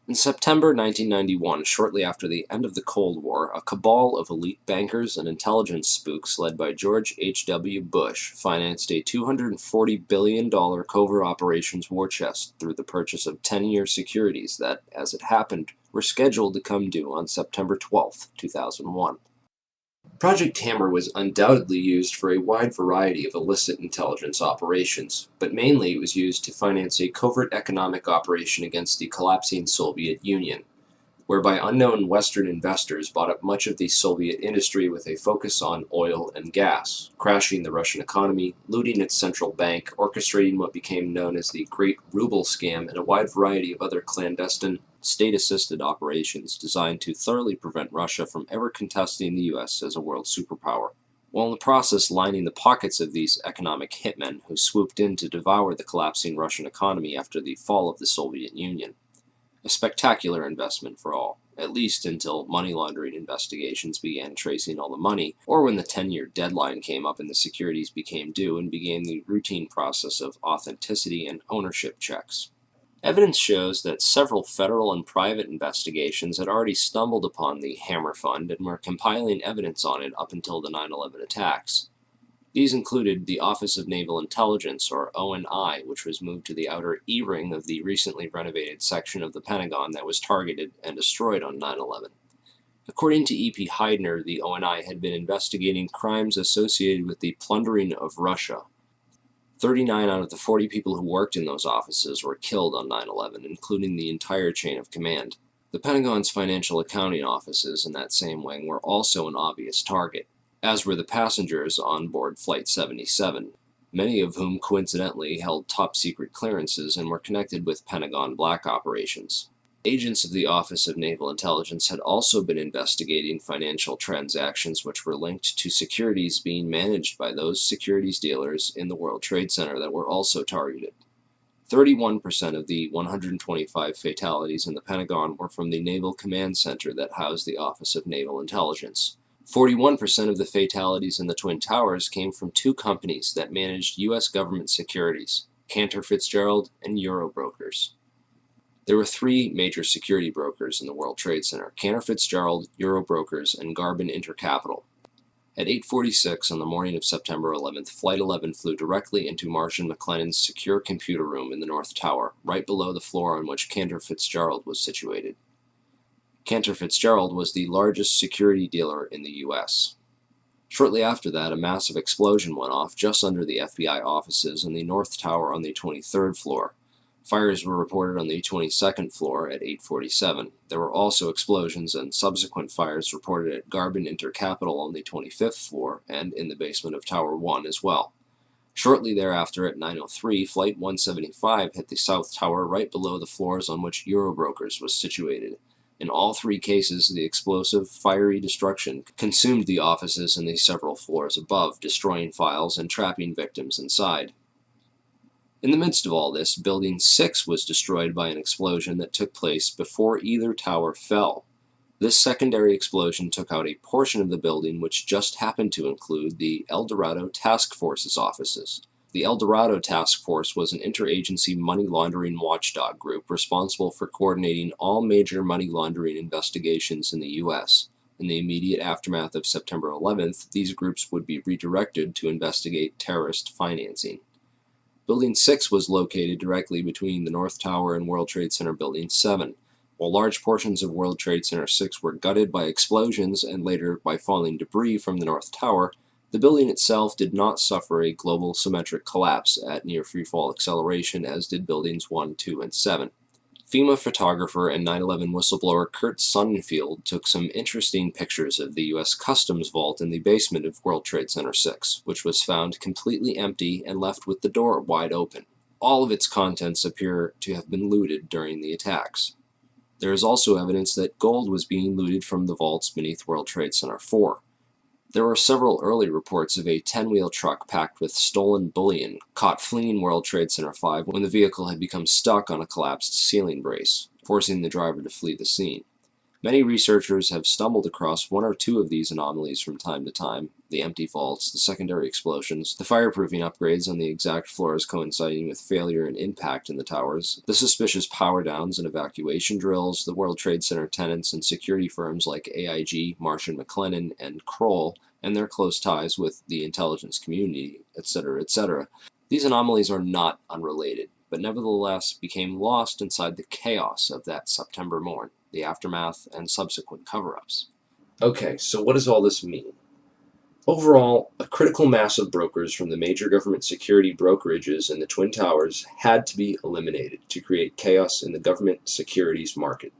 In September 1991, shortly after the end of the Cold War, a cabal of elite bankers and intelligence spooks led by George H.W. Bush financed a $240 billion covert operations war chest through the purchase of 10-year securities that, as it happened, were scheduled to come due on September 12, 2001. Project Hammer was undoubtedly used for a wide variety of illicit intelligence operations, but mainly it was used to finance a covert economic operation against the collapsing Soviet Union, whereby unknown Western investors bought up much of the Soviet industry with a focus on oil and gas, crashing the Russian economy, looting its central bank, orchestrating what became known as the Great Ruble Scam, and a wide variety of other clandestine, state-assisted operations designed to thoroughly prevent Russia from ever contesting the U.S. as a world superpower, while in the process lining the pockets of these economic hitmen who swooped in to devour the collapsing Russian economy after the fall of the Soviet Union. A spectacular investment for all, at least until money laundering investigations began tracing all the money, or when the 10-year deadline came up and the securities became due and began the routine process of authenticity and ownership checks. Evidence shows that several federal and private investigations had already stumbled upon the Hammer Fund and were compiling evidence on it up until the 9/11 attacks. These included the Office of Naval Intelligence, or ONI, which was moved to the outer E-ring of the recently renovated section of the Pentagon that was targeted and destroyed on 9/11. According to E.P. Heidner, the ONI had been investigating crimes associated with the plundering of Russia. 39 out of the 40 people who worked in those offices were killed on 9/11, including the entire chain of command. The Pentagon's financial accounting offices in that same wing were also an obvious target, as were the passengers on board Flight 77, many of whom coincidentally held top-secret clearances and were connected with Pentagon black operations. Agents of the Office of Naval Intelligence had also been investigating financial transactions which were linked to securities being managed by those securities dealers in the World Trade Center that were also targeted. 31% of the 125 fatalities in the Pentagon were from the Naval Command Center that housed the Office of Naval Intelligence. 41% of the fatalities in the Twin Towers came from two companies that managed U.S. government securities, Cantor Fitzgerald and Eurobrokers. There were three major security brokers in the World Trade Center: Cantor Fitzgerald, Eurobrokers, and Garbin Intercapital. At 8:46 on the morning of September 11th, Flight 11 flew directly into Marshall McLennan's secure computer room in the North Tower, right below the floor on which Cantor Fitzgerald was situated. Cantor Fitzgerald was the largest security dealer in the U.S. Shortly after that, a massive explosion went off just under the FBI offices in the North Tower on the 23rd floor. Fires were reported on the 22nd floor at 8:47. There were also explosions and subsequent fires reported at Garbin Intercapital on the 25th floor and in the basement of Tower 1 as well. Shortly thereafter, at 9:03, Flight 175 hit the South Tower right below the floors on which Eurobrokers was situated. In all three cases, the explosive, fiery destruction consumed the offices and the several floors above, destroying files and trapping victims inside. In the midst of all this, Building 6 was destroyed by an explosion that took place before either tower fell. This secondary explosion took out a portion of the building which just happened to include the El Dorado Task Force's offices. The El Dorado Task Force was an interagency money laundering watchdog group responsible for coordinating all major money laundering investigations in the U.S. In the immediate aftermath of September 11th, these groups would be redirected to investigate terrorist financing. Building 6 was located directly between the North Tower and World Trade Center Building 7. While large portions of World Trade Center 6 were gutted by explosions and later by falling debris from the North Tower, the building itself did not suffer a global symmetric collapse at near freefall acceleration as did Buildings 1, 2, and 7. FEMA photographer and 9/11 whistleblower Kurt Sonnenfeld took some interesting pictures of the U.S. Customs vault in the basement of World Trade Center 6, which was found completely empty and left with the door wide open. All of its contents appear to have been looted during the attacks. There is also evidence that gold was being looted from the vaults beneath World Trade Center 4. There were several early reports of a 10-wheel truck packed with stolen bullion caught fleeing World Trade Center 5 when the vehicle had become stuck on a collapsed ceiling brace, forcing the driver to flee the scene. Many researchers have stumbled across one or two of these anomalies from time to time, the empty vaults, the secondary explosions, the fireproofing upgrades on the exact floors coinciding with failure and impact in the towers, the suspicious power downs and evacuation drills, the World Trade Center tenants and security firms like AIG, Marsh & McLennan, and Kroll, and their close ties with the intelligence community, etc., etc. These anomalies are not unrelated, but nevertheless became lost inside the chaos of that September morn, the aftermath, and subsequent cover-ups. Okay, so what does all this mean? Overall, a critical mass of brokers from the major government security brokerages in the Twin Towers had to be eliminated to create chaos in the government securities market.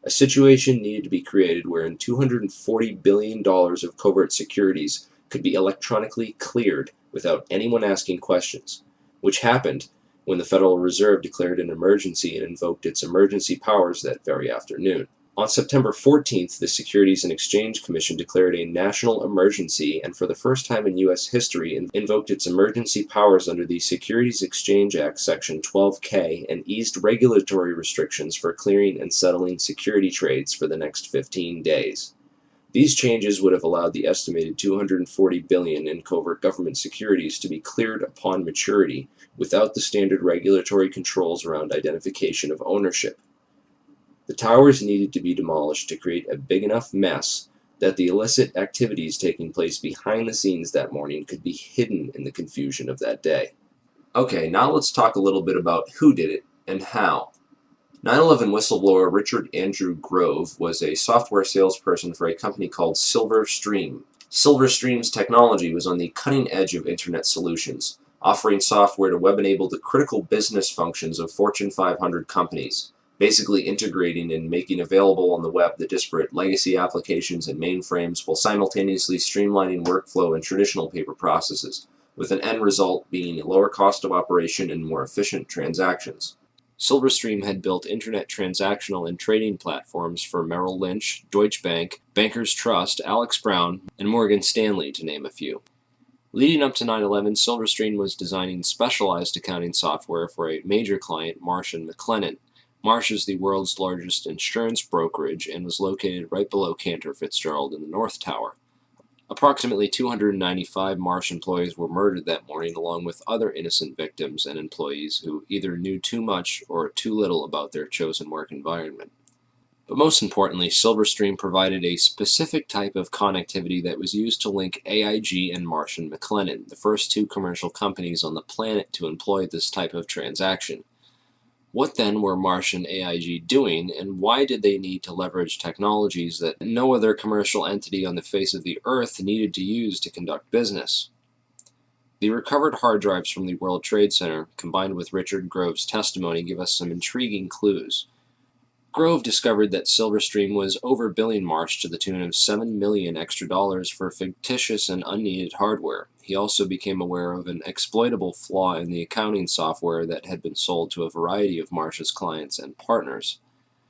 A situation needed to be created wherein $240 billion of covert securities could be electronically cleared without anyone asking questions, which happened when the Federal Reserve declared an emergency and invoked its emergency powers that very afternoon. On September 14th, the Securities and Exchange Commission declared a national emergency and for the first time in U.S. history invoked its emergency powers under the Securities Exchange Act Section 12K and eased regulatory restrictions for clearing and settling security trades for the next 15 days. These changes would have allowed the estimated $240 billion in covert government securities to be cleared upon maturity without the standard regulatory controls around identification of ownership. The towers needed to be demolished to create a big enough mess that the illicit activities taking place behind the scenes that morning could be hidden in the confusion of that day. Okay, now let's talk a little bit about who did it and how. 9/11 whistleblower Richard Andrew Grove was a software salesperson for a company called Silverstream. Silverstream's technology was on the cutting edge of Internet solutions, offering software to web-enable the critical business functions of Fortune 500 companies, basically integrating and making available on the web the disparate legacy applications and mainframes while simultaneously streamlining workflow and traditional paper processes, with an end result being a lower cost of operation and more efficient transactions. Silverstream had built Internet transactional and trading platforms for Merrill Lynch, Deutsche Bank, Bankers Trust, Alex Brown, and Morgan Stanley, to name a few. Leading up to 9/11, Silverstream was designing specialized accounting software for a major client, Marsh & McLennan. Marsh is the world's largest insurance brokerage and was located right below Cantor Fitzgerald in the North Tower. Approximately 295 Marsh employees were murdered that morning, along with other innocent victims and employees who either knew too much or too little about their chosen work environment. But most importantly, Silverstream provided a specific type of connectivity that was used to link AIG and Marsh & McLennan, the first two commercial companies on the planet to employ this type of transaction. What then were Marsh and AIG doing, and why did they need to leverage technologies that no other commercial entity on the face of the earth needed to use to conduct business? The recovered hard drives from the World Trade Center, combined with Richard Grove's testimony, give us some intriguing clues. Grove discovered that Silverstream was overbilling Marsh to the tune of $7 million extra for fictitious and unneeded hardware. He also became aware of an exploitable flaw in the accounting software that had been sold to a variety of Marsh's clients and partners.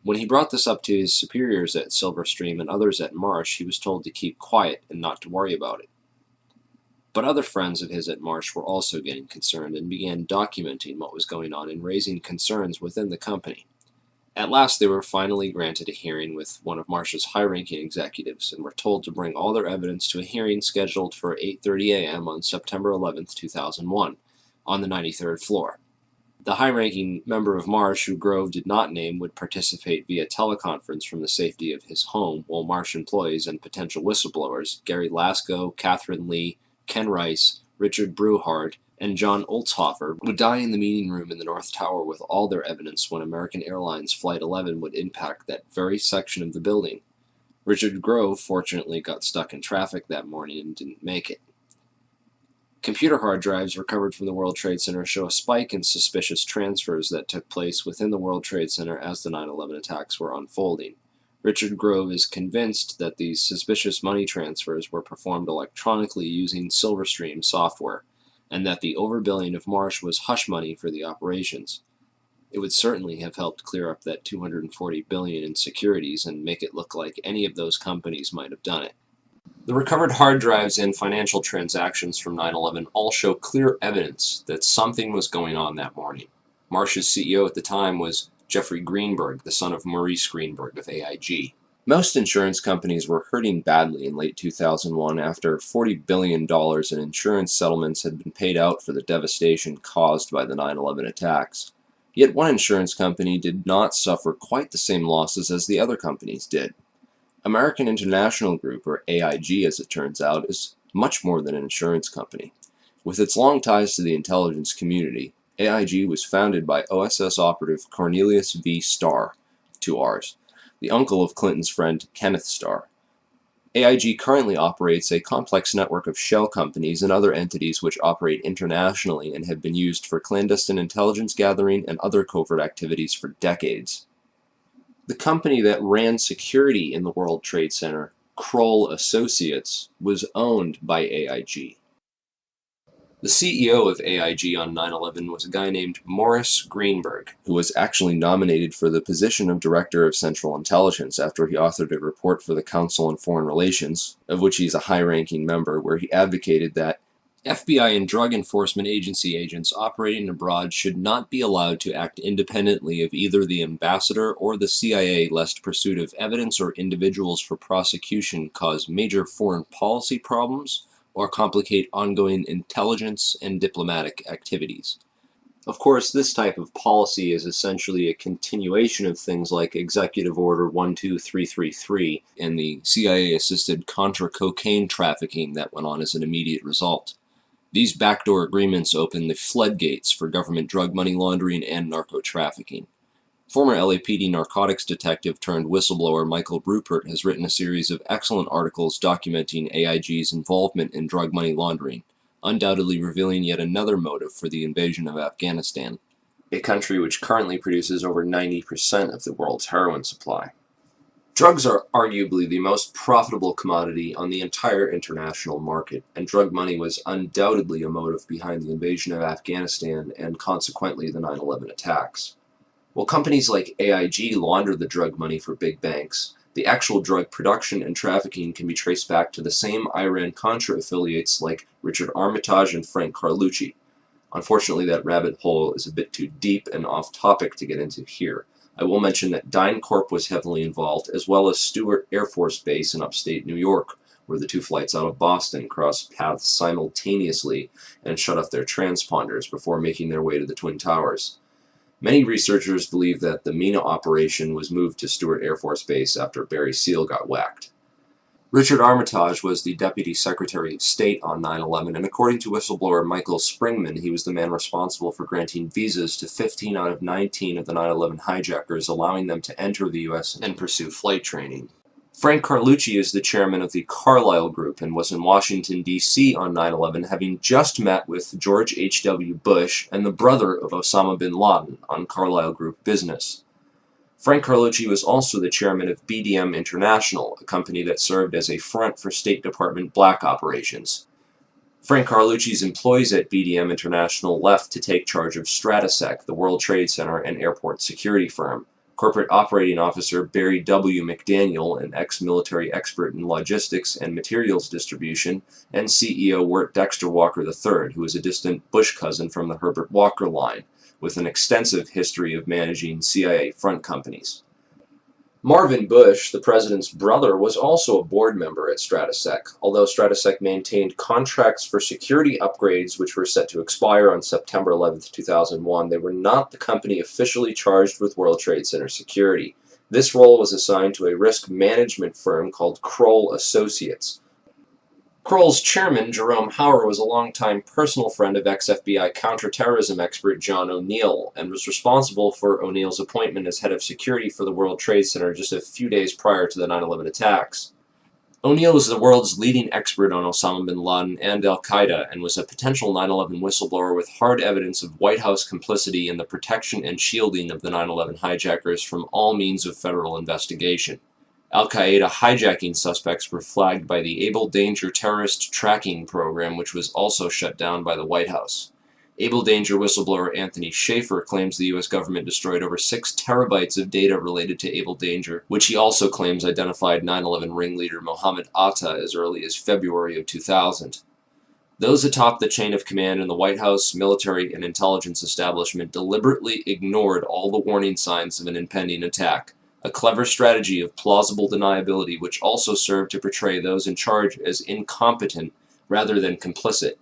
When he brought this up to his superiors at Silverstream and others at Marsh, he was told to keep quiet and not to worry about it. But other friends of his at Marsh were also getting concerned and began documenting what was going on and raising concerns within the company. At last, they were finally granted a hearing with one of Marsh's high-ranking executives and were told to bring all their evidence to a hearing scheduled for 8:30 a.m. on September 11, 2001, on the 93rd floor. The high-ranking member of Marsh, who Grove did not name, would participate via teleconference from the safety of his home, while Marsh employees and potential whistleblowers, Gary Lasko, Catherine Lee, Ken Rice, Richard Brewhart, and John Oltzhofer, would die in the meeting room in the North Tower with all their evidence when American Airlines Flight 11 would impact that very section of the building. Richard Grove fortunately got stuck in traffic that morning and didn't make it. Computer hard drives recovered from the World Trade Center show a spike in suspicious transfers that took place within the World Trade Center as the 9/11 attacks were unfolding. Richard Grove is convinced that these suspicious money transfers were performed electronically using Silverstream software, and that the overbilling of Marsh was hush money for the operations. It would certainly have helped clear up that $240 billion in securities and make it look like any of those companies might have done it. The recovered hard drives and financial transactions from 9/11 all show clear evidence that something was going on that morning. Marsh's CEO at the time was Jeffrey Greenberg, the son of Maurice Greenberg of AIG. Most insurance companies were hurting badly in late 2001 after $40 billion in insurance settlements had been paid out for the devastation caused by the 9/11 attacks. Yet one insurance company did not suffer quite the same losses as the other companies did. American International Group, or AIG as it turns out, is much more than an insurance company. With its long ties to the intelligence community, AIG was founded by OSS operative Cornelius V. Starr, 2 R's, the uncle of Clinton's friend Kenneth Starr. AIG currently operates a complex network of shell companies and other entities which operate internationally and have been used for clandestine intelligence gathering and other covert activities for decades. The company that ran security in the World Trade Center, Kroll Associates, was owned by AIG. The CEO of AIG on 9/11 was a guy named Maurice Greenberg, who was actually nominated for the position of Director of Central Intelligence after he authored a report for the Council on Foreign Relations, of which he's a high-ranking member, where he advocated that FBI and Drug Enforcement Agency agents operating abroad should not be allowed to act independently of either the ambassador or the CIA, lest pursuit of evidence or individuals for prosecution cause major foreign policy problems or complicate ongoing intelligence and diplomatic activities. Of course, this type of policy is essentially a continuation of things like Executive Order 12333 and the CIA-assisted Contra cocaine trafficking that went on as an immediate result. These backdoor agreements open the floodgates for government drug money laundering and narco-trafficking. Former LAPD narcotics detective turned whistleblower Michael Ruppert has written a series of excellent articles documenting AIG's involvement in drug money laundering, undoubtedly revealing yet another motive for the invasion of Afghanistan, a country which currently produces over 90% of the world's heroin supply. Drugs are arguably the most profitable commodity on the entire international market, and drug money was undoubtedly a motive behind the invasion of Afghanistan and consequently the 9/11 attacks. While companies like AIG launder the drug money for big banks, the actual drug production and trafficking can be traced back to the same Iran-Contra affiliates like Richard Armitage and Frank Carlucci. Unfortunately, that rabbit hole is a bit too deep and off-topic to get into here. I will mention that DynCorp was heavily involved, as well as Stewart Air Force Base in upstate New York, where the two flights out of Boston crossed paths simultaneously and shut off their transponders before making their way to the Twin Towers. Many researchers believe that the MENA operation was moved to Stewart Air Force Base after Barry Seal got whacked. Richard Armitage was the Deputy Secretary of State on 9/11, and according to whistleblower Michael Springman, he was the man responsible for granting visas to 15 out of 19 of the 9/11 hijackers, allowing them to enter the U.S. and pursue flight training. Frank Carlucci is the chairman of the Carlyle Group and was in Washington, D.C. on 9/11, having just met with George H.W. Bush and the brother of Osama bin Laden on Carlyle Group business. Frank Carlucci was also the chairman of BDM International, a company that served as a front for State Department black operations. Frank Carlucci's employees at BDM International left to take charge of Stratesec, the World Trade Center and airport security firm. Corporate Operating Officer Barry W. McDaniel, an ex-military expert in logistics and materials distribution, and CEO Wirt Dexter Walker III, who is a distant Bush cousin from the Herbert Walker line, with an extensive history of managing CIA front companies. Marvin Bush, the president's brother, was also a board member at Stratesec, although Stratesec maintained contracts for security upgrades which were set to expire on September 11, 2001. They were not the company officially charged with World Trade Center security. This role was assigned to a risk management firm called Kroll Associates. Kroll's chairman, Jerome Hauer, was a longtime personal friend of ex-FBI counterterrorism expert John O'Neill and was responsible for O'Neill's appointment as head of security for the World Trade Center just a few days prior to the 9/11 attacks. O'Neill was the world's leading expert on Osama bin Laden and al-Qaeda and was a potential 9/11 whistleblower with hard evidence of White House complicity in the protection and shielding of the 9/11 hijackers from all means of federal investigation. Al-Qaeda hijacking suspects were flagged by the Able Danger terrorist tracking program, which was also shut down by the White House. Able Danger whistleblower Anthony Schaefer claims the U.S. government destroyed over 6 terabytes of data related to Able Danger, which he also claims identified 9/11 ringleader Mohammed Atta as early as February of 2000. Those atop the chain of command in the White House, military, and intelligence establishment deliberately ignored all the warning signs of an impending attack, a clever strategy of plausible deniability which also served to portray those in charge as incompetent rather than complicit.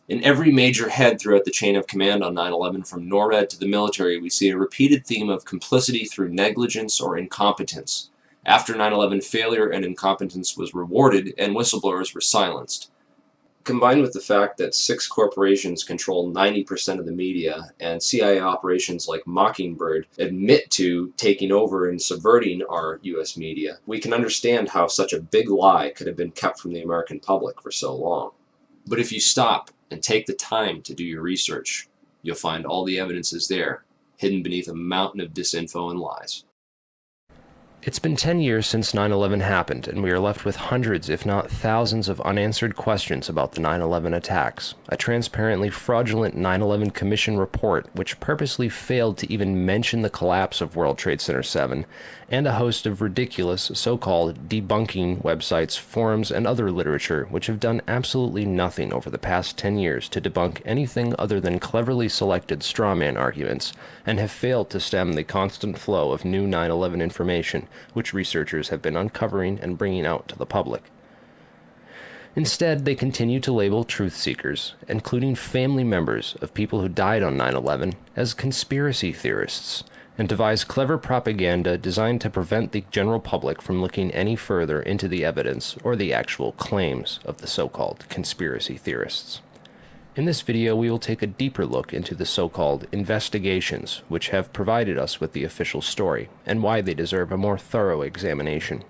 In every major head throughout the chain of command on 9/11, from NORAD to the military, we see a repeated theme of complicity through negligence or incompetence. After 9/11, failure and incompetence was rewarded, and whistleblowers were silenced. Combined with the fact that 6 corporations control 90% of the media, and CIA operations like Mockingbird admit to taking over and subverting our U.S. media, we can understand how such a big lie could have been kept from the American public for so long. But if you stop and take the time to do your research, you'll find all the evidence is there, hidden beneath a mountain of disinfo and lies. It's been 10 years since 9/11 happened, and we are left with hundreds, if not thousands, of unanswered questions about the 9/11 attacks. A transparently fraudulent 9/11 Commission report, which purposely failed to even mention the collapse of World Trade Center 7, and a host of ridiculous, so-called debunking websites, forums, and other literature, which have done absolutely nothing over the past 10 years to debunk anything other than cleverly selected strawman arguments, and have failed to stem the constant flow of new 9/11 information, which researchers have been uncovering and bringing out to the public. Instead, they continue to label truth seekers, including family members of people who died on 9/11, as conspiracy theorists, and devise clever propaganda designed to prevent the general public from looking any further into the evidence or the actual claims of the so-called conspiracy theorists. In this video, we will take a deeper look into the so-called investigations, which have provided us with the official story, and why they deserve a more thorough examination.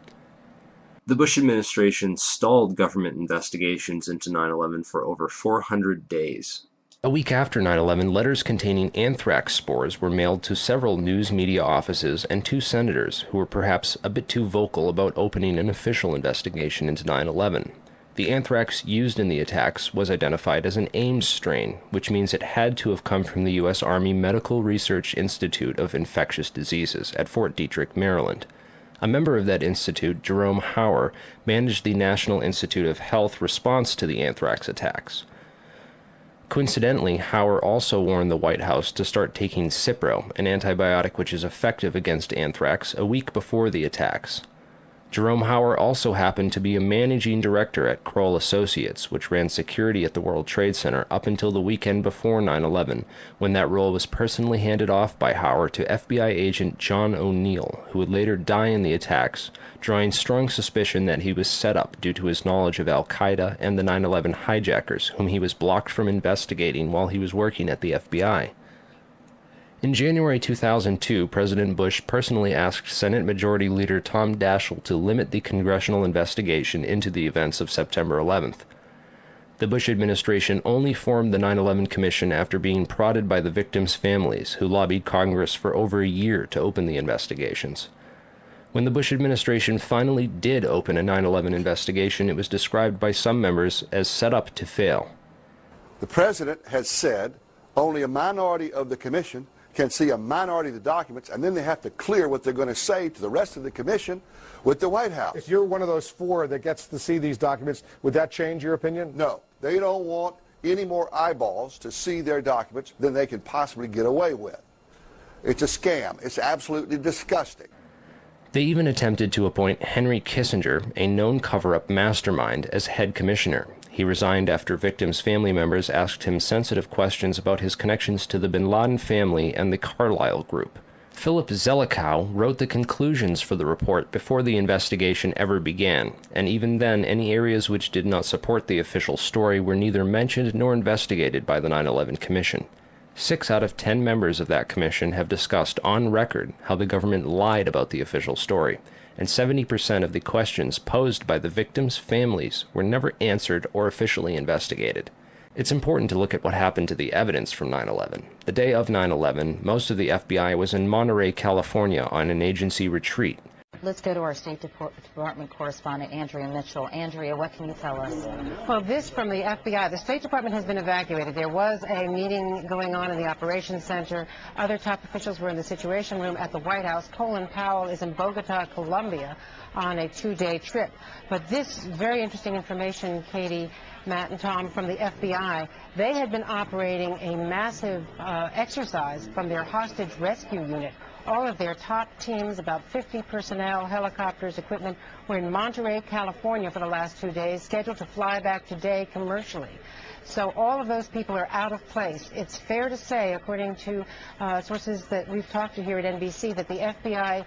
The Bush administration stalled government investigations into 9/11 for over 400 days. A week after 9/11, letters containing anthrax spores were mailed to several news media offices and 2 senators who were perhaps a bit too vocal about opening an official investigation into 9/11. The anthrax used in the attacks was identified as an Ames strain, which means it had to have come from the U.S. Army Medical Research Institute of Infectious Diseases at Fort Detrick, Maryland. A member of that institute, Jerome Hauer, managed the National Institute of Health response to the anthrax attacks. Coincidentally, Hauer also warned the White House to start taking Cipro, an antibiotic which is effective against anthrax, a week before the attacks. Jerome Hauer also happened to be a managing director at Kroll Associates, which ran security at the World Trade Center up until the weekend before 9/11, when that role was personally handed off by Hauer to FBI agent John O'Neill, who would later die in the attacks, drawing strong suspicion that he was set up due to his knowledge of Al-Qaeda and the 9/11 hijackers, whom he was blocked from investigating while he was working at the FBI. In January 2002, President Bush personally asked Senate Majority Leader Tom Daschle to limit the congressional investigation into the events of September 11th. The Bush administration only formed the 9/11 Commission after being prodded by the victims' families, who lobbied Congress for over a year to open the investigations. When the Bush administration finally did open a 9/11 investigation, it was described by some members as set up to fail. The President has said only a minority of the Commission can see a minority of the documents, and then they have to clear what they're going to say to the rest of the Commission with the White House. If you're one of those 4 that gets to see these documents, would that change your opinion? No. They don't want any more eyeballs to see their documents than they can possibly get away with. It's a scam. It's absolutely disgusting. They even attempted to appoint Henry Kissinger, a known cover-up mastermind, as head commissioner. He resigned after victims' family members asked him sensitive questions about his connections to the bin Laden family and the Carlyle Group. Philip Zelikow wrote the conclusions for the report before the investigation ever began, and even then any areas which did not support the official story were neither mentioned nor investigated by the 9/11 Commission. 6 out of 10 members of that commission have discussed on record how the government lied about the official story, and 70% of the questions posed by the victims' families were never answered or officially investigated. It's important to look at what happened to the evidence from 9/11. The day of 9/11, most of the FBI was in Monterey, California on an agency retreat. Let's go to our State Department correspondent, Andrea Mitchell. Andrea, what can you tell us? Well, this from the FBI. The State Department has been evacuated. There was a meeting going on in the Operations Center. Other top officials were in the Situation Room at the White House. Colin Powell is in Bogota, Colombia, on a 2-day trip. But this very interesting information, Katie, Matt, and Tom, from the FBI, they had been operating a massive exercise from their hostage rescue unit All of their top teams, about 50 personnel, helicopters, equipment, were in Monterey, California for the last 2 days, scheduled to fly back today commercially. So all of those people are out of place. It's fair to say, according to sources that we've talked to here at NBC, that the FBI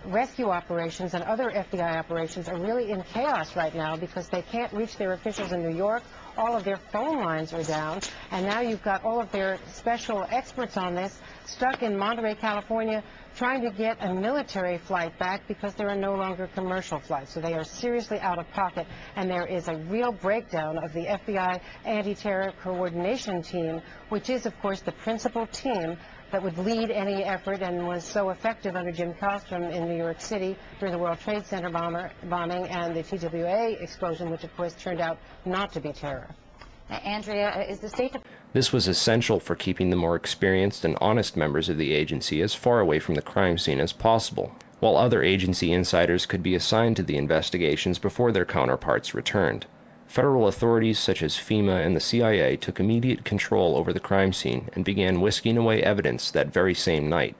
rescue operations and other FBI operations are really in chaos right now because they can't reach their officials in New York. All of their phone lines are down, and now you've got all of their special experts on this stuck in Monterey, California, trying to get a military flight back because there are no longer commercial flights. So they are seriously out of pocket, and there is a real breakdown of the FBI anti-terror coordination team, which is, of course, the principal team that would lead any effort and was so effective under Jim Kallstrom in New York City during the World Trade Center bombing and the TWA explosion, which, of course, turned out not to be terror. Now, Andrea, is the State Department... This was essential for keeping the more experienced and honest members of the agency as far away from the crime scene as possible, while other agency insiders could be assigned to the investigations before their counterparts returned. Federal authorities such as FEMA and the CIA took immediate control over the crime scene and began whisking away evidence that very same night.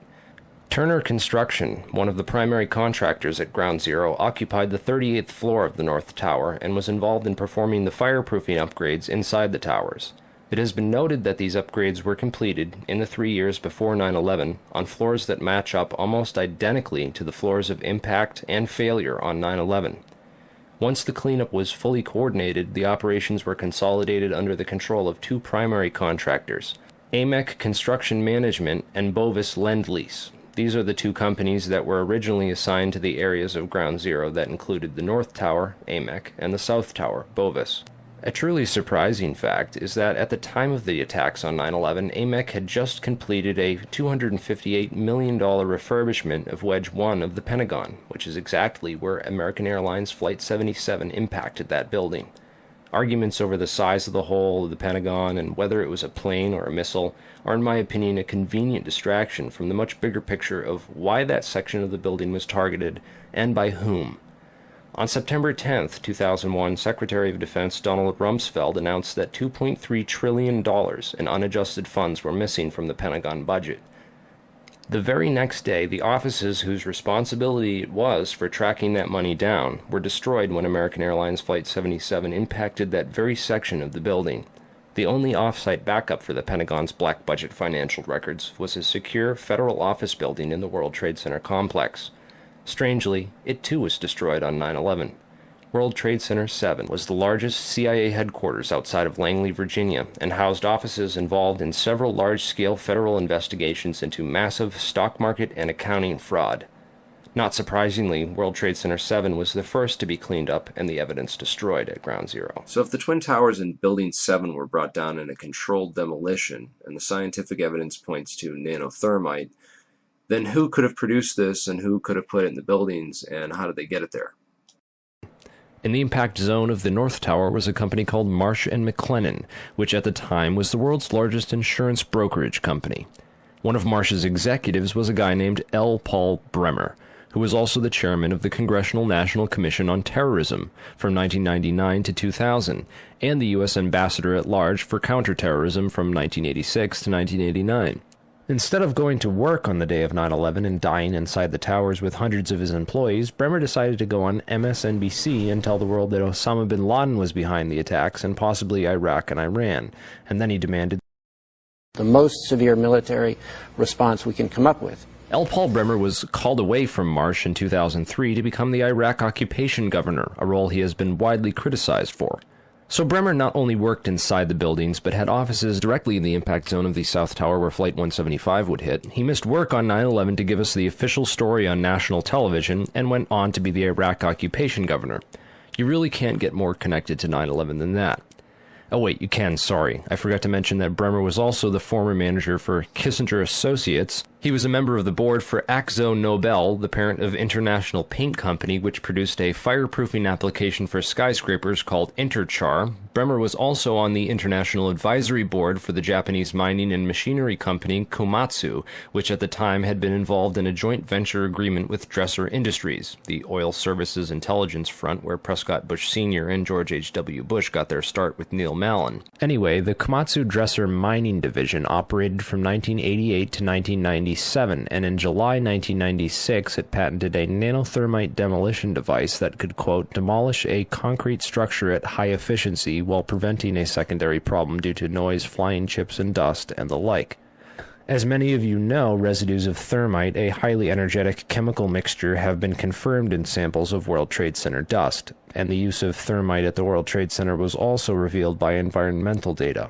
Turner Construction, one of the primary contractors at Ground Zero, occupied the 38th floor of the North Tower and was involved in performing the fireproofing upgrades inside the towers. It has been noted that these upgrades were completed in the 3 years before 9/11 on floors that match up almost identically to the floors of impact and failure on 9/11. Once the cleanup was fully coordinated, the operations were consolidated under the control of two primary contractors, AMEC Construction Management and Bovis Lend-Lease. These are the two companies that were originally assigned to the areas of Ground Zero that included the North Tower, AMEC, and the South Tower, Bovis. A truly surprising fact is that at the time of the attacks on 9/11, AMEC had just completed a $258 million refurbishment of Wedge 1 of the Pentagon, which is exactly where American Airlines Flight 77 impacted that building. Arguments over the size of the hole of the Pentagon and whether it was a plane or a missile are, in my opinion, a convenient distraction from the much bigger picture of why that section of the building was targeted and by whom. On September 10, 2001, Secretary of Defense Donald Rumsfeld announced that $2.3 trillion in unadjusted funds were missing from the Pentagon budget. The very next day, the offices whose responsibility it was for tracking that money down were destroyed when American Airlines Flight 77 impacted that very section of the building. The only off-site backup for the Pentagon's black budget financial records was a secure federal office building in the World Trade Center complex. Strangely, it too was destroyed on 9/11. World Trade Center 7 was the largest CIA headquarters outside of Langley, Virginia, and housed offices involved in several large-scale federal investigations into massive stock market and accounting fraud. Not surprisingly, World Trade Center 7 was the first to be cleaned up and the evidence destroyed at Ground Zero. So if the Twin Towers in Building 7 were brought down in a controlled demolition, and the scientific evidence points to nanothermite, then who could have produced this, and who could have put it in the buildings, and how did they get it there? In the impact zone of the North Tower was a company called Marsh & McLennan, which at the time was the world's largest insurance brokerage company. One of Marsh's executives was a guy named L. Paul Bremer, who was also the chairman of the Congressional National Commission on Terrorism from 1999 to 2000, and the U.S. Ambassador at Large for Counterterrorism from 1986 to 1989. Instead of going to work on the day of 9/11 and dying inside the towers with hundreds of his employees, Bremer decided to go on MSNBC and tell the world that Osama bin Laden was behind the attacks and possibly Iraq and Iran, and then he demanded the most severe military response we can come up with. L. Paul Bremer was called away from Marsh in 2003 to become the Iraq occupation governor, a role he has been widely criticized for. So Bremer not only worked inside the buildings, but had offices directly in the impact zone of the South Tower where Flight 175 would hit. He missed work on 9/11 to give us the official story on national television, and went on to be the Iraq occupation governor. You really can't get more connected to 9/11 than that. Oh wait, you can, sorry. I forgot to mention that Bremer was also the former manager for Kissinger Associates. He was a member of the board for Akzo Nobel, the parent of International Paint Company, which produced a fireproofing application for skyscrapers called Interchar. Bremer was also on the International Advisory Board for the Japanese mining and machinery company Komatsu, which at the time had been involved in a joint venture agreement with Dresser Industries, the oil services intelligence front where Prescott Bush Sr. and George H.W. Bush got their start with Neil Mallon. Anyway, the Komatsu Dresser mining division operated from 1988 to 1996 1997, and in July 1996 it patented a nanothermite demolition device that could, quote, demolish a concrete structure at high efficiency while preventing a secondary problem due to noise, flying chips and dust, and the like. As many of you know, residues of thermite, a highly energetic chemical mixture, have been confirmed in samples of World Trade Center dust, and the use of thermite at the World Trade Center was also revealed by environmental data.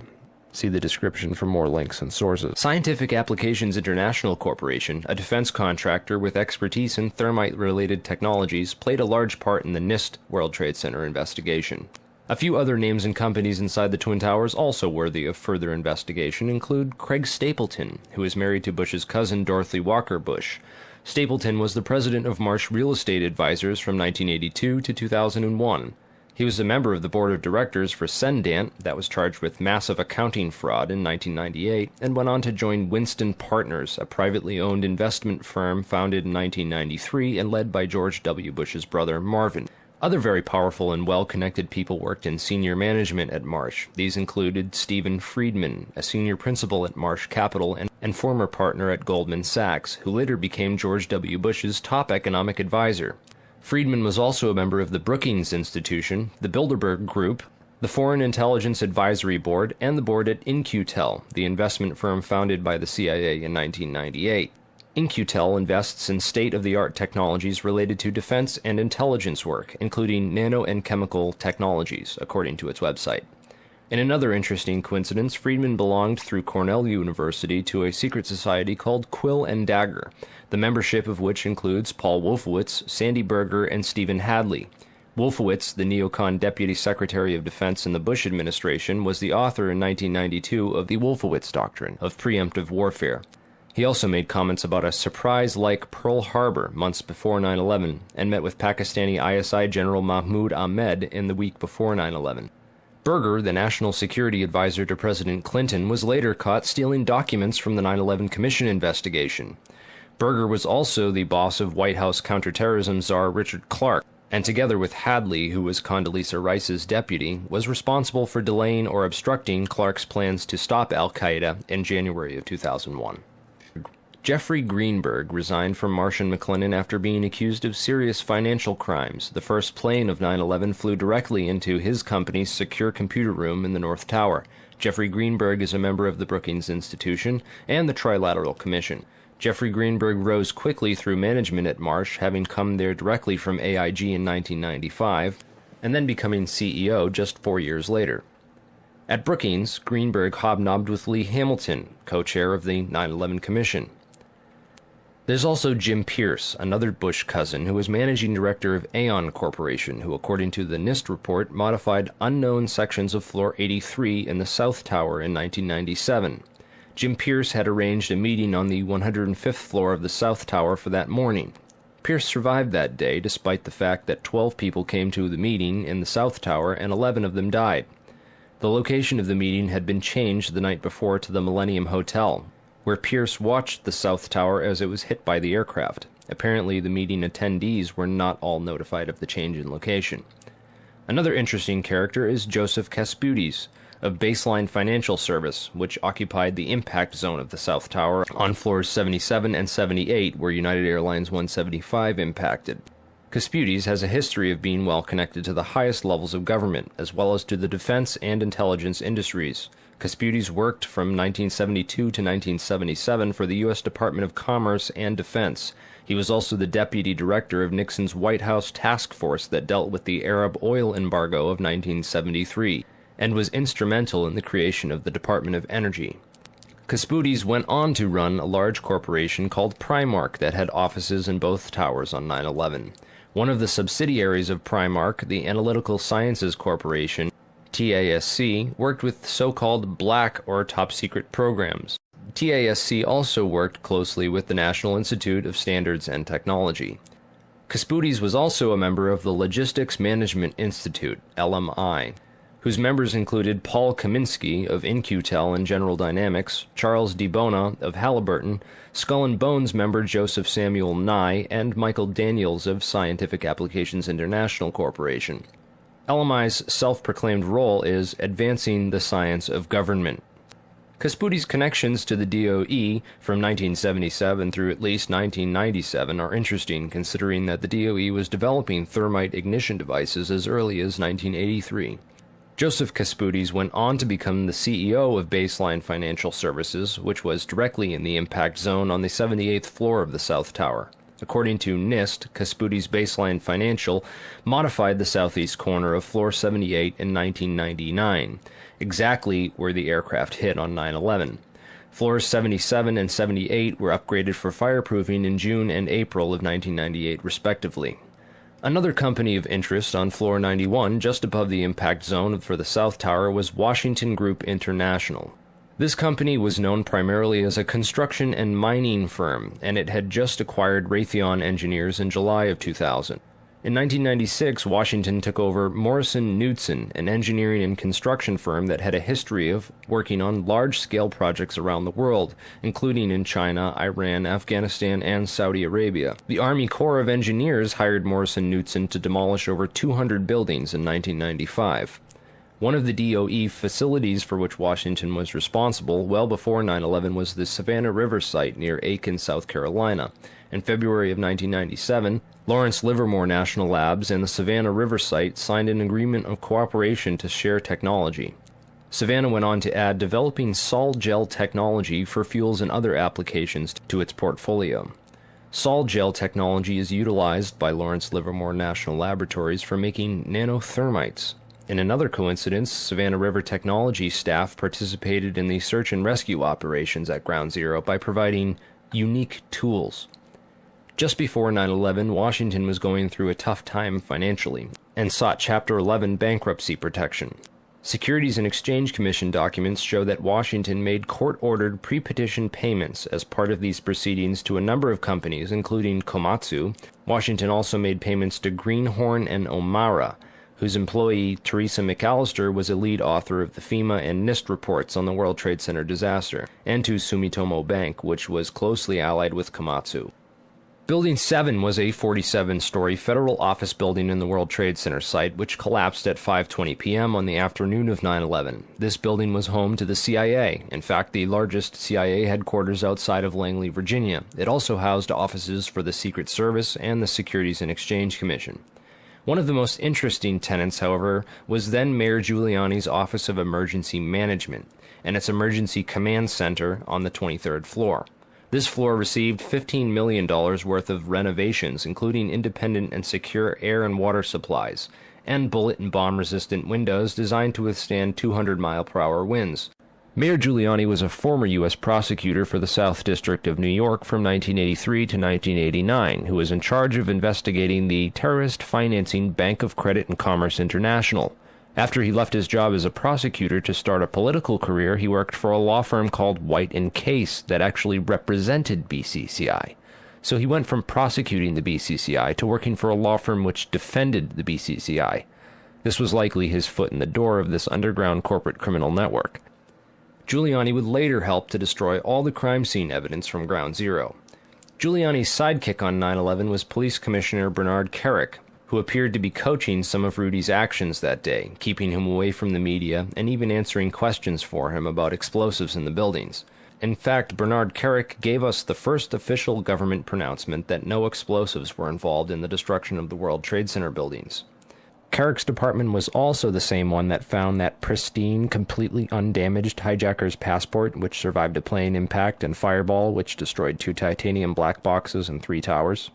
See the description for more links and sources. Scientific Applications International Corporation, a defense contractor with expertise in thermite-related technologies, played a large part in the NIST World Trade Center investigation. A few other names and companies inside the Twin Towers also worthy of further investigation include Craig Stapleton, who is married to Bush's cousin Dorothy Walker Bush. Stapleton was the president of Marsh Real Estate Advisors from 1982 to 2001. He was a member of the board of directors for Sendant, that was charged with massive accounting fraud in 1998, and went on to join Winston Partners, a privately owned investment firm founded in 1993 and led by George W. Bush's brother Marvin. Other very powerful and well-connected people worked in senior management at Marsh. These included Stephen Friedman, a senior principal at Marsh Capital and former partner at Goldman Sachs, who later became George W. Bush's top economic advisor. Friedman was also a member of the Brookings Institution, the Bilderberg Group, the Foreign Intelligence Advisory Board, and the board at In-Q-Tel, the investment firm founded by the CIA in 1998. In-Q-Tel invests in state-of-the-art technologies related to defense and intelligence work, including nano and chemical technologies, according to its website. In another interesting coincidence, Friedman belonged through Cornell University to a secret society called Quill and Dagger, the membership of which includes Paul Wolfowitz, Sandy Berger, and Stephen Hadley. Wolfowitz, the neocon Deputy Secretary of Defense in the Bush administration, was the author in 1992 of the Wolfowitz Doctrine of preemptive warfare. He also made comments about a surprise-like Pearl Harbor months before 9/11 and met with Pakistani ISI General Mahmoud Ahmed in the week before 9/11. Berger, the national security advisor to President Clinton, was later caught stealing documents from the 9/11 Commission investigation. Berger was also the boss of White House counterterrorism czar Richard Clarke, and together with Hadley, who was Condoleezza Rice's deputy, was responsible for delaying or obstructing Clarke's plans to stop al-Qaeda in January of 2001. Jeffrey Greenberg resigned from Marsh & McLennan after being accused of serious financial crimes. The first plane of 9/11 flew directly into his company's secure computer room in the North Tower. Jeffrey Greenberg is a member of the Brookings Institution and the Trilateral Commission. Jeffrey Greenberg rose quickly through management at Marsh, having come there directly from AIG in 1995, and then becoming CEO just 4 years later. At Brookings, Greenberg hobnobbed with Lee Hamilton, co-chair of the 9/11 Commission. There's also Jim Pierce, another Bush cousin, who was managing director of Aon Corporation, who, according to the NIST report, modified unknown sections of Floor 83 in the South Tower in 1997. Jim Pierce had arranged a meeting on the 105th floor of the South Tower for that morning. Pierce survived that day, despite the fact that 12 people came to the meeting in the South Tower and 11 of them died. The location of the meeting had been changed the night before to the Millennium Hotel, where Pierce watched the South Tower as it was hit by the aircraft. Apparently, the meeting attendees were not all notified of the change in location. Another interesting character is Joseph Kasputis, of Baseline Financial Service, which occupied the impact zone of the South Tower on floors 77 and 78, where United Airlines 175 impacted. Kasputis has a history of being well connected to the highest levels of government, as well as to the defense and intelligence industries. Kasputis worked from 1972 to 1977 for the U.S. Department of Commerce and Defense. He was also the deputy director of Nixon's White House task force that dealt with the Arab oil embargo of 1973, and was instrumental in the creation of the Department of Energy. Kasputis went on to run a large corporation called Primark that had offices in both towers on 9/11. One of the subsidiaries of Primark, the Analytical Sciences Corporation, TASC, worked with so-called black or top-secret programs. TASC also worked closely with the National Institute of Standards and Technology. Kasputis was also a member of the Logistics Management Institute, LMI, whose members included Paul Kaminsky of In-Q-Tel and General Dynamics, Charles DiBona of Halliburton, Skull and Bones member Joseph Samuel Nye, and Michael Daniels of Scientific Applications International Corporation. LMI's self-proclaimed role is advancing the science of government. Casputi's connections to the DOE from 1977 through at least 1997 are interesting, considering that the DOE was developing thermite ignition devices as early as 1983. Joseph Casputis went on to become the CEO of Baseline Financial Services, which was directly in the impact zone on the 78th floor of the South Tower. According to NIST, Casputis Baseline Financial modified the southeast corner of Floor 78 in 1999, exactly where the aircraft hit on 9/11. Floors 77 and 78 were upgraded for fireproofing in June and April of 1998, respectively. Another company of interest on Floor 91, just above the impact zone for the South Tower, was Washington Group International. This company was known primarily as a construction and mining firm, and it had just acquired Raytheon Engineers in July of 2000. In 1996, Washington took over Morrison Knudsen, an engineering and construction firm that had a history of working on large-scale projects around the world, including in China, Iran, Afghanistan, and Saudi Arabia. The Army Corps of Engineers hired Morrison Knudsen to demolish over 200 buildings in 1995. One of the DOE facilities for which Washington was responsible well before 9/11 was the Savannah River site near Aiken, South Carolina. In February of 1997, Lawrence Livermore National Labs and the Savannah River site signed an agreement of cooperation to share technology. Savannah went on to add developing sol gel technology for fuels and other applications to its portfolio. Sol gel technology is utilized by Lawrence Livermore National Laboratories for making nanothermites. In another coincidence, Savannah River Technology staff participated in the search and rescue operations at Ground Zero by providing unique tools. Just before 9/11, Washington was going through a tough time financially and sought Chapter 11 bankruptcy protection. Securities and Exchange Commission documents show that Washington made court-ordered pre-petition payments as part of these proceedings to a number of companies, including Komatsu. Washington also made payments to Greenhorn and O'Mara, whose employee, Teresa McAllister, was a lead author of the FEMA and NIST reports on the World Trade Center disaster, and to Sumitomo Bank, which was closely allied with Komatsu. Building 7 was a 47-story federal office building in the World Trade Center site, which collapsed at 5:20 p.m. on the afternoon of 9/11. This building was home to the CIA, in fact, the largest CIA headquarters outside of Langley, Virginia. It also housed offices for the Secret Service and the Securities and Exchange Commission. One of the most interesting tenants, however, was then Mayor Giuliani's Office of Emergency Management and its Emergency Command Center on the 23rd floor. This floor received $15 million worth of renovations, including independent and secure air and water supplies, and bullet and bomb-resistant windows designed to withstand 200-mile-per-hour winds. Mayor Giuliani was a former U.S. prosecutor for the South District of New York from 1983 to 1989, who was in charge of investigating the terrorist financing Bank of Credit and Commerce International. After he left his job as a prosecutor to start a political career, he worked for a law firm called White & Case that actually represented BCCI. So he went from prosecuting the BCCI to working for a law firm which defended the BCCI. This was likely his foot in the door of this underground corporate criminal network. Giuliani would later help to destroy all the crime scene evidence from Ground Zero. Giuliani's sidekick on 9/11 was Police Commissioner Bernard Kerik, who appeared to be coaching some of Rudy's actions that day, keeping him away from the media and even answering questions for him about explosives in the buildings. In fact, Bernard Kerik gave us the first official government pronouncement that no explosives were involved in the destruction of the World Trade Center buildings. Kerik's department was also the same one that found that pristine, completely undamaged hijacker's passport, which survived a plane impact, and Fireball, which destroyed 2 titanium black boxes and 3 towers.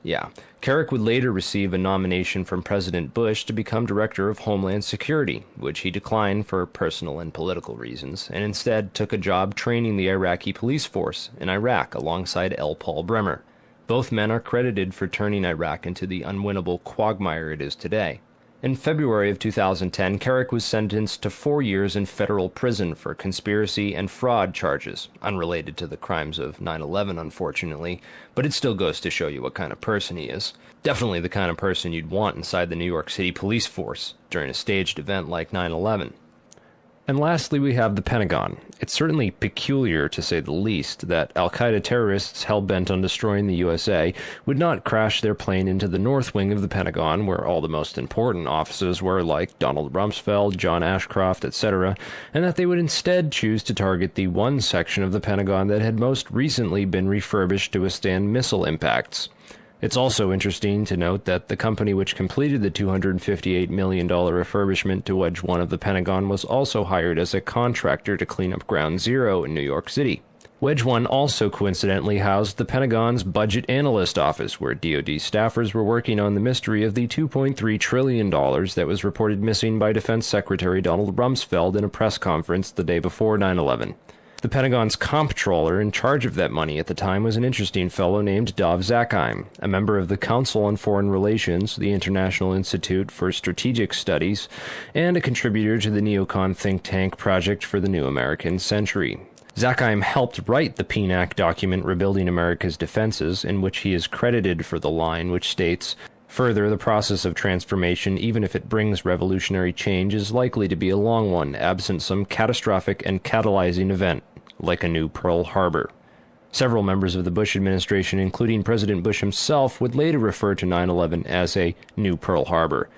Yeah, Kerik would later receive a nomination from President Bush to become Director of Homeland Security, which he declined for personal and political reasons, and instead took a job training the Iraqi police force in Iraq alongside L. Paul Bremer. Both men are credited for turning Iraq into the unwinnable quagmire it is today. In February of 2010, Kerik was sentenced to 4 years in federal prison for conspiracy and fraud charges, unrelated to the crimes of 9/11, unfortunately, but it still goes to show you what kind of person he is. Definitely the kind of person you'd want inside the New York City police force during a staged event like 9/11. And lastly, we have the Pentagon. It's certainly peculiar, to say the least, that al-Qaeda terrorists hell-bent on destroying the USA would not crash their plane into the north wing of the Pentagon, where all the most important offices were, like Donald Rumsfeld, John Ashcroft, etc., and that they would instead choose to target the one section of the Pentagon that had most recently been refurbished to withstand missile impacts. It's also interesting to note that the company which completed the $258 million refurbishment to Wedge 1 of the Pentagon was also hired as a contractor to clean up Ground Zero in New York City. Wedge 1 also coincidentally housed the Pentagon's Budget Analyst Office, where DoD staffers were working on the mystery of the $2.3 trillion that was reported missing by Defense Secretary Donald Rumsfeld in a press conference the day before 9/11. The Pentagon's comptroller in charge of that money at the time was an interesting fellow named Dov Zakheim, a member of the Council on Foreign Relations, the International Institute for Strategic Studies, and a contributor to the neocon think tank Project for the New American Century. Zakheim helped write the PNAC document Rebuilding America's Defenses, in which he is credited for the line which states, "Further, the process of transformation, even if it brings revolutionary change, is likely to be a long one, absent some catastrophic and catalyzing event, like a new Pearl Harbor." Several members of the Bush administration, including President Bush himself, would later refer to 9/11 as a new Pearl Harbor.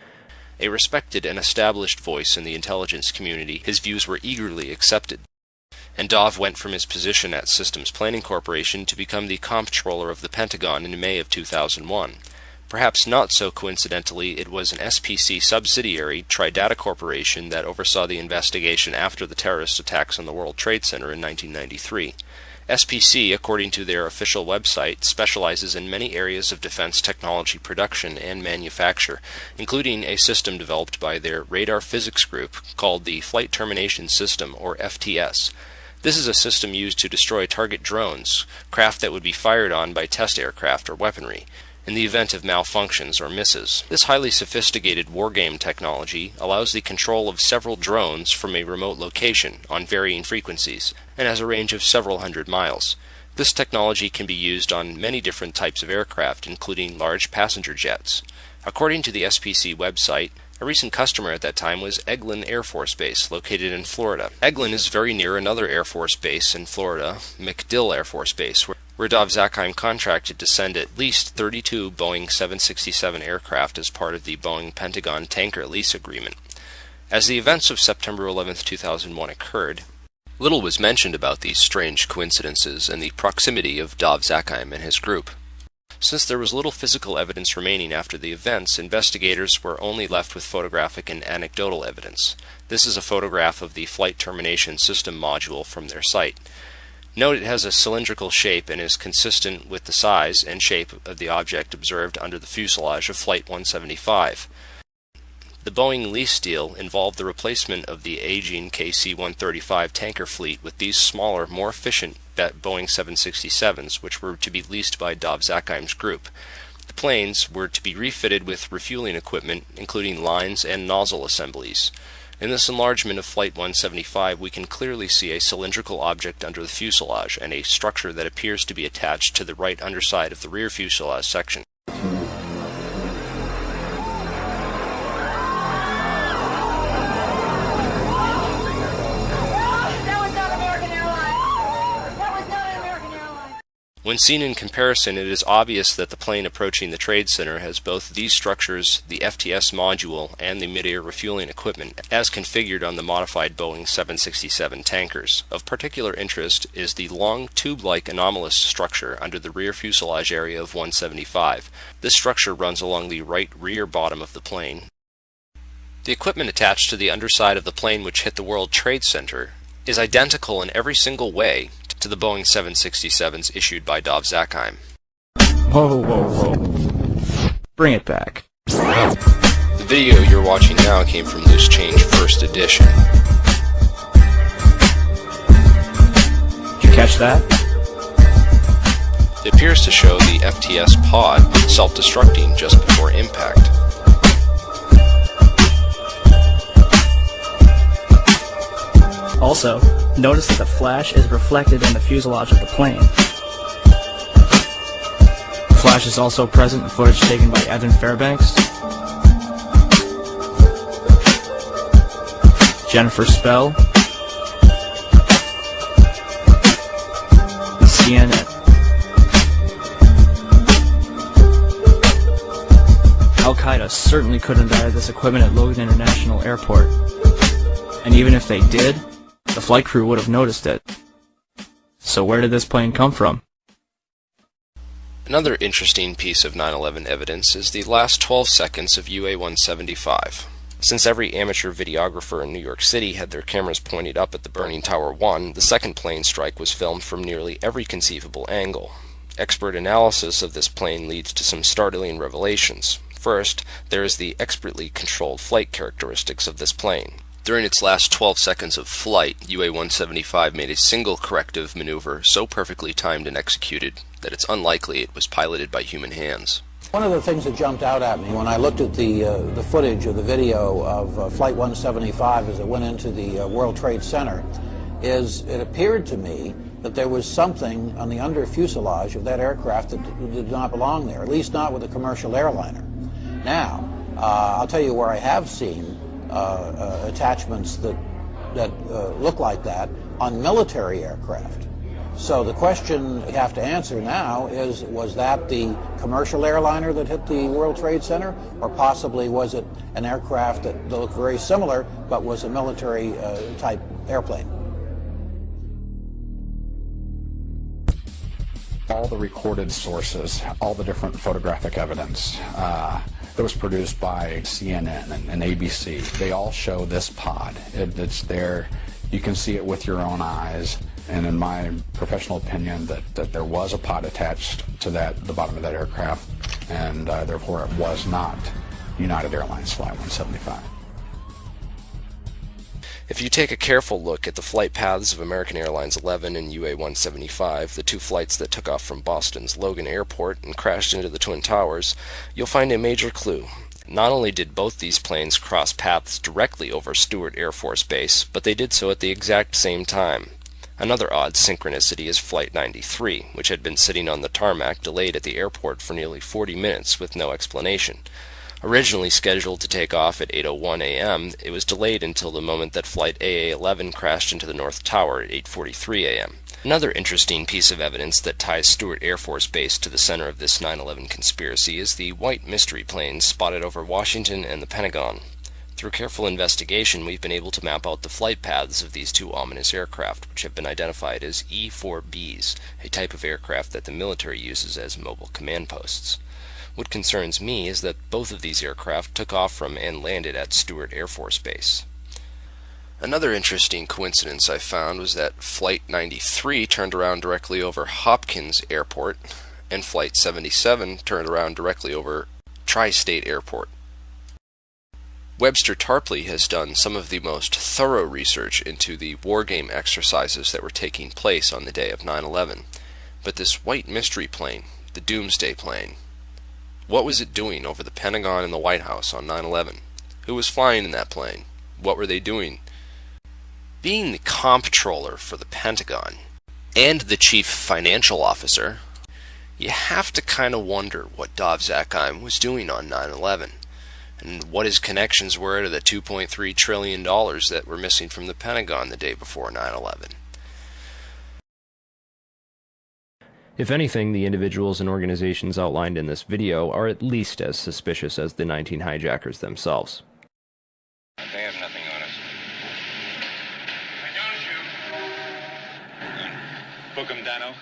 A respected and established voice in the intelligence community, his views were eagerly accepted. And Dov went from his position at Systems Planning Corporation to become the comptroller of the Pentagon in May of 2001. Perhaps not so coincidentally, it was an SPC subsidiary, Tridata Corporation, that oversaw the investigation after the terrorist attacks on the World Trade Center in 1993. SPC, according to their official website, specializes in many areas of defense technology production and manufacture, including a system developed by their radar physics group called the Flight Termination System, or FTS. This is a system used to destroy target drones, craft that would be fired on by test aircraft or weaponry, in the event of malfunctions or misses. This highly sophisticated wargame technology allows the control of several drones from a remote location on varying frequencies and has a range of several hundred miles. This technology can be used on many different types of aircraft, including large passenger jets. According to the SPC website, a recent customer at that time was Eglin Air Force Base, located in Florida. Eglin is very near another Air Force base in Florida, MacDill Air Force Base, where Dov Zakheim contracted to send at least 32 Boeing 767 aircraft as part of the Boeing Pentagon tanker lease agreement. As the events of September 11, 2001 occurred, little was mentioned about these strange coincidences and the proximity of Dov Zakheim and his group. Since there was little physical evidence remaining after the events, investigators were only left with photographic and anecdotal evidence. This is a photograph of the Flight Termination System module from their site. Note it has a cylindrical shape and is consistent with the size and shape of the object observed under the fuselage of Flight 175. The Boeing lease deal involved the replacement of the aging KC-135 tanker fleet with these smaller, more efficient Boeing 767s, which were to be leased by Dov Zakheim's group. The planes were to be refitted with refueling equipment, including lines and nozzle assemblies. In this enlargement of Flight 175, we can clearly see a cylindrical object under the fuselage and a structure that appears to be attached to the right underside of the rear fuselage section. When seen in comparison, it is obvious that the plane approaching the Trade Center has both these structures, the FTS module, and the mid-air refueling equipment, as configured on the modified Boeing 767 tankers. Of particular interest is the long tube-like anomalous structure under the rear fuselage area of 175. This structure runs along the right rear bottom of the plane. The equipment attached to the underside of the plane which hit the World Trade Center is identical in every single way to the Boeing 767s issued by Dov Zakheim. Whoa, whoa, whoa. Bring it back. The video you're watching now came from Loose Change First Edition. Did you catch that? It appears to show the FTS pod self-destructing just before impact. Also, notice that the flash is reflected in the fuselage of the plane. The flash is also present in footage taken by Evan Fairbanks, Jennifer Spell, CNN. Al-Qaeda certainly couldn't have added this equipment at Logan International Airport. And even if they did, the flight crew would have noticed it. So where did this plane come from? Another interesting piece of 9/11 evidence is the last 12 seconds of UA-175. Since every amateur videographer in New York City had their cameras pointed up at the burning Tower 1, the second plane strike was filmed from nearly every conceivable angle. Expert analysis of this plane leads to some startling revelations. First, there is the expertly controlled flight characteristics of this plane. During its last 12 seconds of flight, UA-175 made a single corrective maneuver so perfectly timed and executed that it's unlikely it was piloted by human hands. One of the things that jumped out at me when I looked at the footage of the video of Flight 175 as it went into the World Trade Center is it appeared to me that there was something on the under fuselage of that aircraft that did not belong there, at least not with a commercial airliner. Now, I'll tell you where I have seen attachments that look like that on military aircraft. So the question you have to answer now is, was that the commercial airliner that hit the World Trade Center, or possibly was it an aircraft that looked very similar but was a military type airplane? All the recorded sources, all the different photographic evidence that was produced by CNN and ABC, they all show this pod. It's there. You can see it with your own eyes. And in my professional opinion, that there was a pod attached to the bottom of that aircraft, and therefore it was not United Airlines Flight 175. If you take a careful look at the flight paths of American Airlines 11 and UA-175, the two flights that took off from Boston's Logan Airport and crashed into the Twin Towers, you'll find a major clue. Not only did both these planes cross paths directly over Stewart Air Force Base, but they did so at the exact same time. Another odd synchronicity is Flight 93, which had been sitting on the tarmac delayed at the airport for nearly 40 minutes with no explanation. Originally scheduled to take off at 8:01 a.m., it was delayed until the moment that Flight AA-11 crashed into the North Tower at 8:43 a.m. Another interesting piece of evidence that ties Stewart Air Force Base to the center of this 9/11 conspiracy is the white mystery planes spotted over Washington and the Pentagon. Through careful investigation, we've been able to map out the flight paths of these two ominous aircraft, which have been identified as E-4Bs, a type of aircraft that the military uses as mobile command posts. What concerns me is that both of these aircraft took off from and landed at Stewart Air Force Base. Another interesting coincidence I found was that Flight 93 turned around directly over Hopkins Airport, and Flight 77 turned around directly over Tri-State Airport. Webster Tarpley has done some of the most thorough research into the wargame exercises that were taking place on the day of 9/11. But this white mystery plane, the Doomsday plane, what was it doing over the Pentagon and the White House on 9/11? Who was flying in that plane? What were they doing? Being the comptroller for the Pentagon and the chief financial officer, you have to kind of wonder what Dov Zakheim was doing on 9/11. And what his connections were to the $2.3 trillion that were missing from the Pentagon the day before 9/11. If anything, the individuals and organizations outlined in this video are at least as suspicious as the 19 hijackers themselves. They have nothing on us. Why don't you? Book 'em, Dano.